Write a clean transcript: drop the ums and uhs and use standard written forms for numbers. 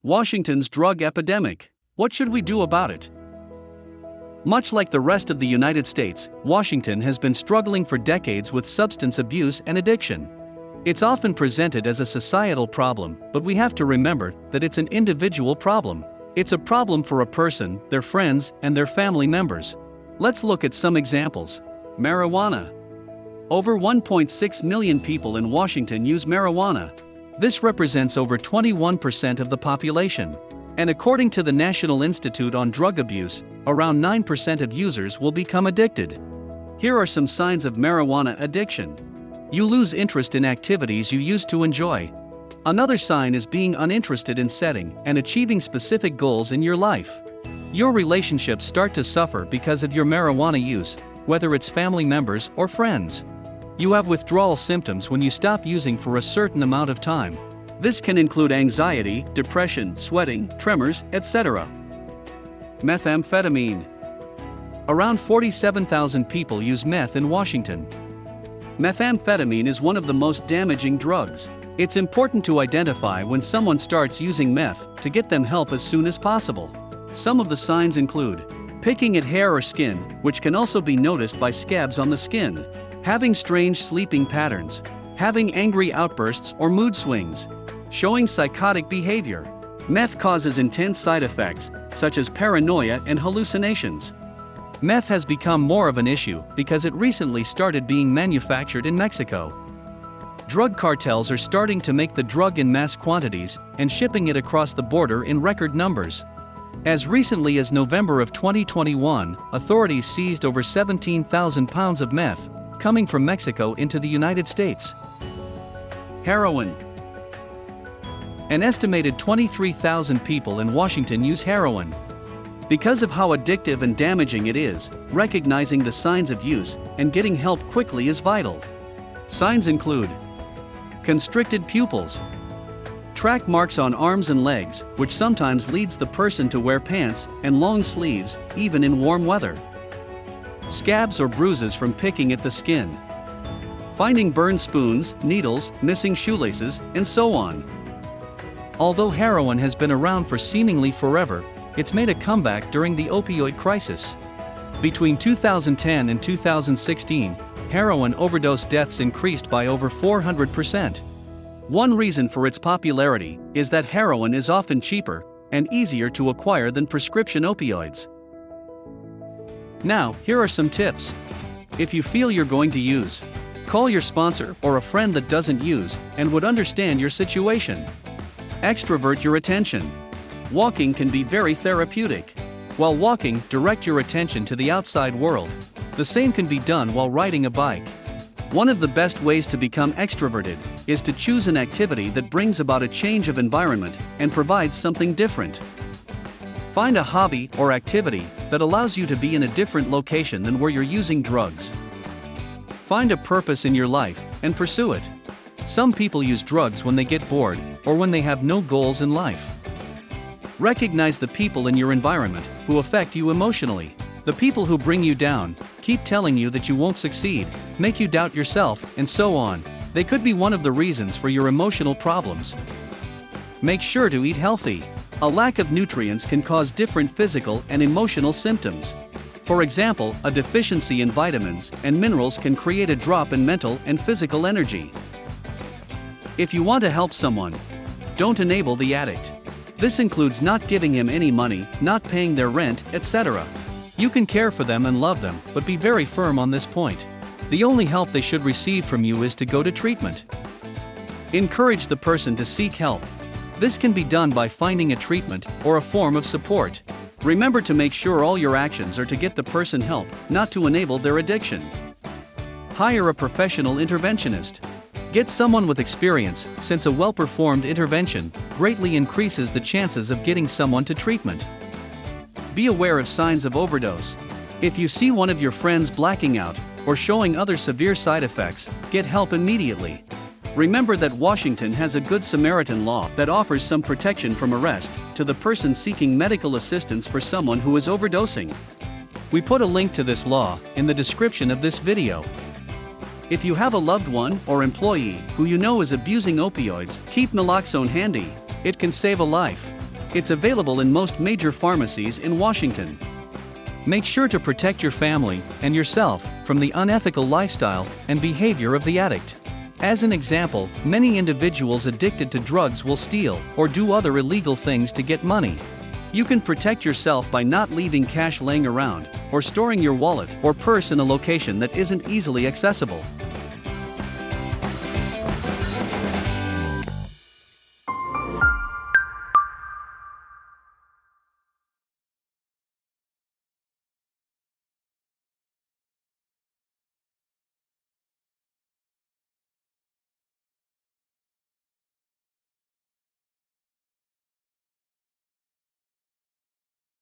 Washington's drug epidemic. What should we do about it? Much like the rest of the United States, Washington has been struggling for decades with substance abuse and addiction. It's often presented as a societal problem, but we have to remember that it's an individual problem. It's a problem for a person, their friends, and their family members. Let's look at some examples. Marijuana. Over 1.6 million people in Washington use marijuana. This represents over 21% of the population. And according to the National Institute on Drug Abuse, around 9% of users will become addicted. Here are some signs of marijuana addiction. You lose interest in activities you used to enjoy. Another sign is being uninterested in setting and achieving specific goals in your life. Your relationships start to suffer because of your marijuana use, whether it's family members or friends. You have withdrawal symptoms when you stop using for a certain amount of time. This can include anxiety, depression, sweating, tremors, etc. Methamphetamine. Around 47,000 people use meth in Washington. Methamphetamine is one of the most damaging drugs. It's important to identify when someone starts using meth to get them help as soon as possible. Some of the signs include picking at hair or skin, which can also be noticed by scabs on the skin, having strange sleeping patterns, having angry outbursts or mood swings, showing psychotic behavior. Meth causes intense side effects, such as paranoia and hallucinations. Meth has become more of an issue because it recently started being manufactured in Mexico. Drug cartels are starting to make the drug in mass quantities and shipping it across the border in record numbers. As recently as November of 2021, authorities seized over 17,000 pounds of meth coming from Mexico into the United States. Heroin. An estimated 23,000 people in Washington use heroin. Because of how addictive and damaging it is, recognizing the signs of use and getting help quickly is vital. Signs include constricted pupils, track marks on arms and legs, which sometimes leads the person to wear pants and long sleeves, even in warm weather, scabs or bruises from picking at the skin, finding burned spoons, needles, missing shoelaces, and so on. Although heroin has been around for seemingly forever, it's made a comeback during the opioid crisis. Between 2010 and 2016, heroin overdose deaths increased by over 400%. One reason for its popularity is that heroin is often cheaper and easier to acquire than prescription opioids. Now, here are some tips. If you feel you're going to use, call your sponsor or a friend that doesn't use and would understand your situation. Extrovert your attention. Walking can be very therapeutic. While walking, direct your attention to the outside world. The same can be done while riding a bike. One of the best ways to become extroverted is to choose an activity that brings about a change of environment and provides something different. Find a hobby or activity that allows you to be in a different location than where you're using drugs. Find a purpose in your life and pursue it. Some people use drugs when they get bored or when they have no goals in life. Recognize the people in your environment who affect you emotionally. The people who bring you down, keep telling you that you won't succeed, make you doubt yourself, and so on. They could be one of the reasons for your emotional problems. Make sure to eat healthy. A lack of nutrients can cause different physical and emotional symptoms. For example, a deficiency in vitamins and minerals can create a drop in mental and physical energy. If you want to help someone, don't enable the addict. This includes not giving him any money, not paying their rent, etc. You can care for them and love them, but be very firm on this point. The only help they should receive from you is to go to treatment. Encourage the person to seek help. This can be done by finding a treatment or a form of support. Remember to make sure all your actions are to get the person help, not to enable their addiction. Hire a professional interventionist. Get someone with experience, since a well-performed intervention greatly increases the chances of getting someone to treatment. Be aware of signs of overdose. If you see one of your friends blacking out or showing other severe side effects, get help immediately. Remember that Washington has a Good Samaritan law that offers some protection from arrest to the person seeking medical assistance for someone who is overdosing. We put a link to this law in the description of this video. If you have a loved one or employee who you know is abusing opioids, keep naloxone handy. It can save a life. It's available in most major pharmacies in Washington. Make sure to protect your family and yourself from the unethical lifestyle and behavior of the addict. As an example, many individuals addicted to drugs will steal or do other illegal things to get money. You can protect yourself by not leaving cash laying around or storing your wallet or purse in a location that isn't easily accessible.